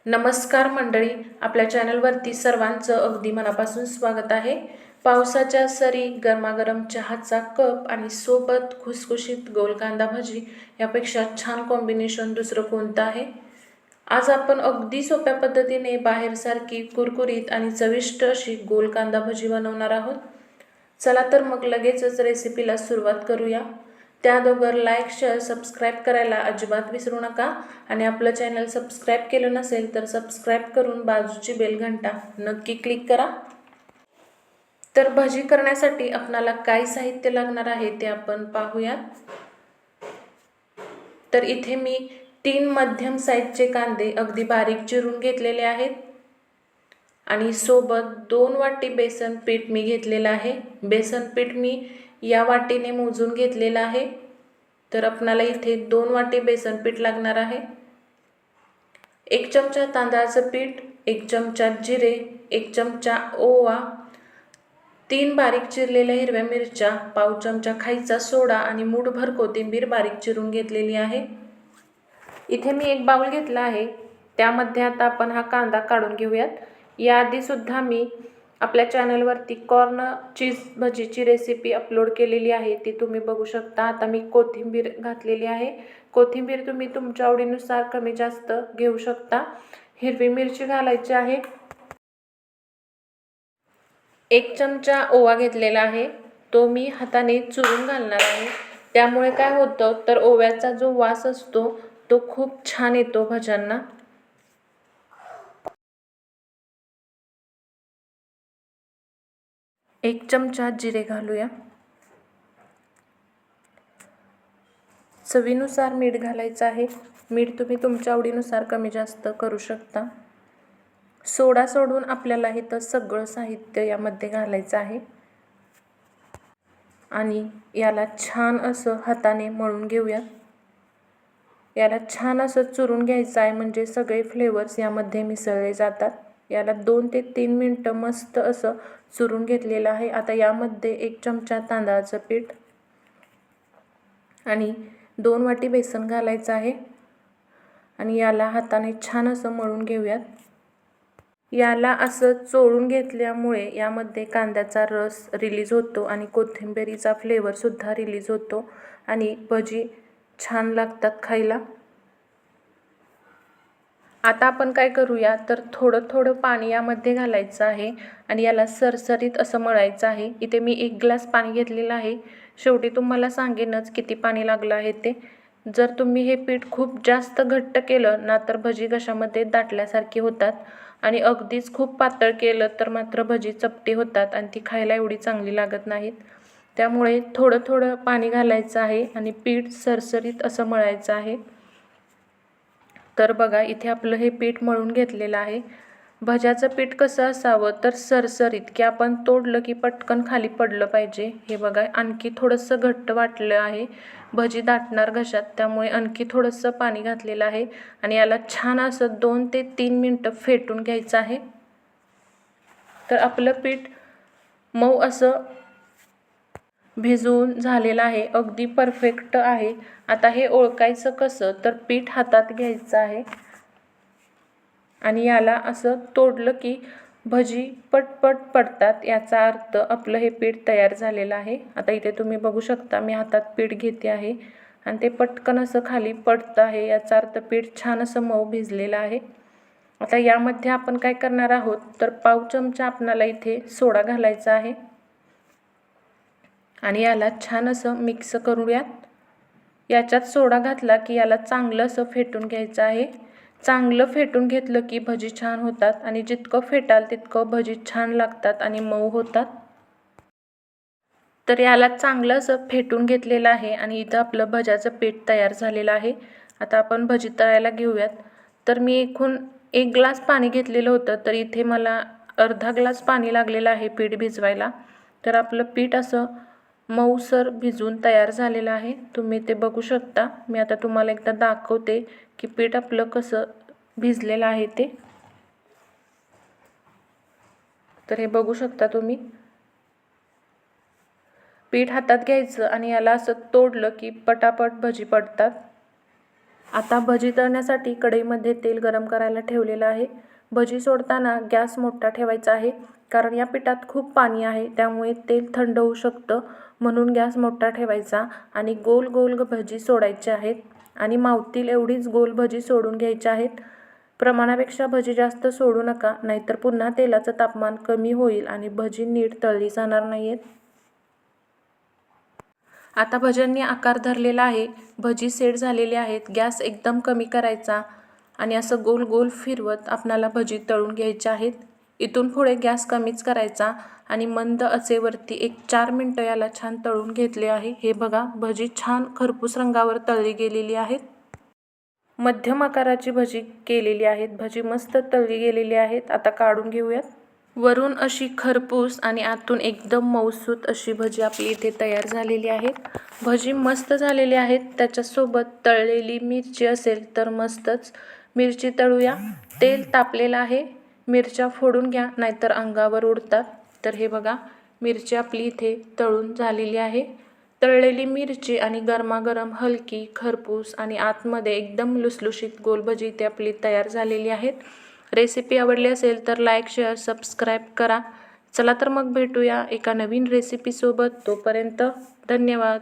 नमस्कार मंडळी, आपल्या चॅनलवरती सर्वांचं अगदी मनापासून स्वागत आहे। पावसाच्या सरी, गरमागरम चहाचा कप आणि सोबत खुसखुशीत गोल कांदा भजी यापेक्षा छान कॉम्बिनेशन दुसरं कोणतं आहे। आज आपण अगदी सोप्या पद्धतीने बाहेरसारखी कुरकुरीत आणि चविष्ट अशी गोल कांदा भजी बनवणार आहोत। चला तर मग लगेचच रेसिपीला सुरुवात करूया। त्याबरोबर लाईक, शेअर, सबस्क्राईब करायला अजिबात विसरू नका आणि आपलं चॅनल सबस्क्राईब केलं नसेल तर सबस्क्राईब करून बाजूची बेल घंटा नक्की क्लिक करा। तर भजी करण्यासाठी आपल्याला काय साहित्य लागणार आहे ते आपण पाहूयात। तर इथे मी 3 मध्यम साईजचे कांदे अगदी बारीक चिरून घेतलेले आहेत आणि सोबत 2 वाटी बेसन पीठ मी घेतलेलं आहे। बेसन पीठ मी या वाटीने मोजून घेतलेलं आहे। तर आपल्याला इथे 2 वाटी बेसन पीठ लागणार आहे। 1 चमचा तांदळाचं पीठ, 1 चमचा जिरे, 1 चमचा ओवा, 3 बारीक चिरलेल्या हिरव्या मिरच्या, पाव चमचा खायचा सोडा आणि मूठभर कोथिंबीर बारीक चिरून घेतलेली आहे। इथे मी एक बाउल घेतला आहे, त्यामध्ये आता आपण हा कांदा काढून घेऊयात। याआधी सुद्धा मी आपल्या चॅनलवरती कॉर्न चीज भजीची रेसिपी अपलोड केलेली आहे, ती तुम्ही बघू शकता। आता मी कोथिंबीर घातलेली आहे। कोथिंबीर तुम्ही तुमच्या आवडीनुसार कमी जास्त घेऊ शकता। हिरवी मिरची घालायची आहे। 1 चमचा ओवा घेतलेला आहे, तो मी हाताने चुरून घालणार आहे। त्यामुळे काय होतं तर ओव्याचा जो वास असतो तो खूप छान येतो भज्यांना। 1 चमचा जिरे घालूया। चवीनुसार मीठ घालायचं आहे। मीठ तुम्ही तुमच्या आवडीनुसार कमी जास्त करू शकता। सोडा सोडून आपल्याला इथं सगळं साहित्य यामध्ये घालायचं आहे आणि याला छान असं हाताने मळून घेऊया। याला छान असं चुरून घ्यायचं आहे, म्हणजे सगळे फ्लेवर्स यामध्ये मिसळले जातात। याला 2 ते 3 मिनिटं मस्त असं चुरून घेतलेलं आहे। आता यामध्ये 1 चमचा तांदळाचं पीठ आणि 2 वाटी बेसन घालायचं आहे आणि याला हाताने छान असं मळून घेऊयात। याला असं चोळून घेतल्यामुळे यामध्ये कांद्याचा रस रिलीज होतो आणि कोथिंबीरीचा फ्लेवर सुद्धा रिलीज होतो आणि भजी छान लागतात खायला। आता आपण काय करूया तर थोडं थोडं पाणी यामध्ये घालायचं आहे आणि याला सरसरीत असं मळायचं आहे। इथे मी 1 ग्लास पाणी घेतलेलं आहे। शेवटी तुम्हाला सांगेनच किती पाणी लागलं आहे ते। जर तुम्ही हे पीठ खूप जास्त घट्ट केलं ना तर भजी घशामध्ये दाटल्यासारखी होतात आणि अगदीच खूप पातळ केलं तर मात्र भजी चपटी होतात आणि ती खायला एवढी चांगली लागत नाहीत। त्यामुळे थोडं थोडं पाणी घालायचं आहे आणि पीठ सरसरीत असं मळायचं आहे। तर बघा इथे आपलं हे पीठ मळून घेतलेलं आहे। भज्याचं पीठ कसं असावं तर सरसरीत, की आपण तोडलं की पटकन खाली पडलं पाहिजे। हे बघा आणखी थोडंसं घट्ट वाटलं आहे, भजी दाटणार घशात, त्यामुळे आणखी थोडंसं पाणी घातलेलं आहे आणि याला छान असं 2 ते 3 मिनिटं फेटून घ्यायचं आहे। तर आपलं पीठ मऊ असं भिजवून झालेलं आहे, अगदी परफेक्ट आहे। आता हे ओळखायचं कसं तर पीठ हातात घ्यायचं आहे आणि याला असं तोडलं की भजी पटपट पडतात, याचा अर्थ आपलं हे पीठ तयार झालेलं आहे। आता इथे तुम्ही बघू शकता मी हातात पीठ घेते आहे आणि ते पटकन असं खाली पडतं आहे, याचा अर्थ पीठ छान असं मऊ भिजलेलं आहे। आता यामध्ये आपण काय करणार आहोत तर पाव चमचा आपल्याला इथे सोडा घालायचा आहे आणि याला छान असं मिक्स करूयात। याच्यात सोडा घातला की याला चांगलं असं फेटून घ्यायचं आहे। चांगलं फेटून घेतलं की भजी छान होतात आणि जितकं फेटाल तितकं भजी छान लागतात आणि मऊ होतात। तर याला चांगलं असं फेटून घेतलेलं आहे आणि इथं आपलं भज्याचं पीठ तयार झालेलं आहे। आता आपण भजी तळायला घेऊयात। तर मी एकूण 1 ग्लास पाणी घेतलेलं होतं, तर इथे मला अर्धा ग्लास पाणी लागलेलं आहे पीठ भिजवायला। तर आपलं पीठ असं मऊसर भिजून तयार झालेलं आहे, तुम्ही ते बघू शकता। मी आता तुम्हाला एकदा दाखवते की पीठ आपलं कसं भिजलेलं आहे ते। तर हे बघू शकता तुम्ही, पीठ हातात घ्यायचं आणि याला असं तोडलं की पटापट भजी पडतात। आता भजी तळण्यासाठी कढईमध्ये तेल गरम करायला ठेवलेलं आहे. भजी सोडताना गॅस मोठा ठेवायचा आहे, कारण या पिठात खूप पाणी आहे, त्यामुळे तेल थंड होऊ शकतं. म्हणून गॅस मोठा ठेवायचा आणि गोल गोल भजी सोडायचे आहेत आणि मावतील एवढीच गोल भजी सोडून घ्यायची आहेत. प्रमाणापेक्षा भजी जास्त सोडू नका, नाहीतर पुन्हा तेलाचं तापमान कमी होईल आणि भजी नीट तळली जाणार नाहीत. आता भज्यांनी आकार धरलेला आहे. भजी सेट झालेली आहेत. गॅस एकदम कमी करायचा आणि असं गोल गोल फिरवत आपणाला भजी तळून घ्यायच्या आहेत. इथून पुढे गॅस कमीच करायचा आणि मंद आचेवरती एक 4 मिनटं याला छान तळून घेतले आहे. हे बघा, भजी छान खरपूस रंगावर तळली गेलेली आहेत. मध्यम आकाराची भजी केलेली आहेत. भजी मस्त तळली गेलेली आहेत. आता काढून घेऊयात. वरून अशी खरपूस आणि आतून एकदम मऊसूत अशी भजी आपली इथे तयार झालेली आहेत. भजी मस्त झालेली आहेत. त्याच्यासोबत तळलेली मिरची असेल तर मस्तच. मिरची तळूया. तेल तापलेलं आहे. मिरच्या फोडून घ्या, नाहीतर अंगावर उडतात. तर हे बघा, मिरची आपली इथे तळून झालेली आहे. तळलेली मिरची आणि गरमागरम हलकी खरपूस आणि आतमध्ये एकदम लुसलुशीत गोल भजी इथे आपली तयार झालेली आहेत. रेसिपी आवडली असेल तर लाईक, शेअर, सबस्क्राईब करा. चला तर मग भेटूया एका नवीन रेसिपीसोबत. तोपर्यंत धन्यवाद.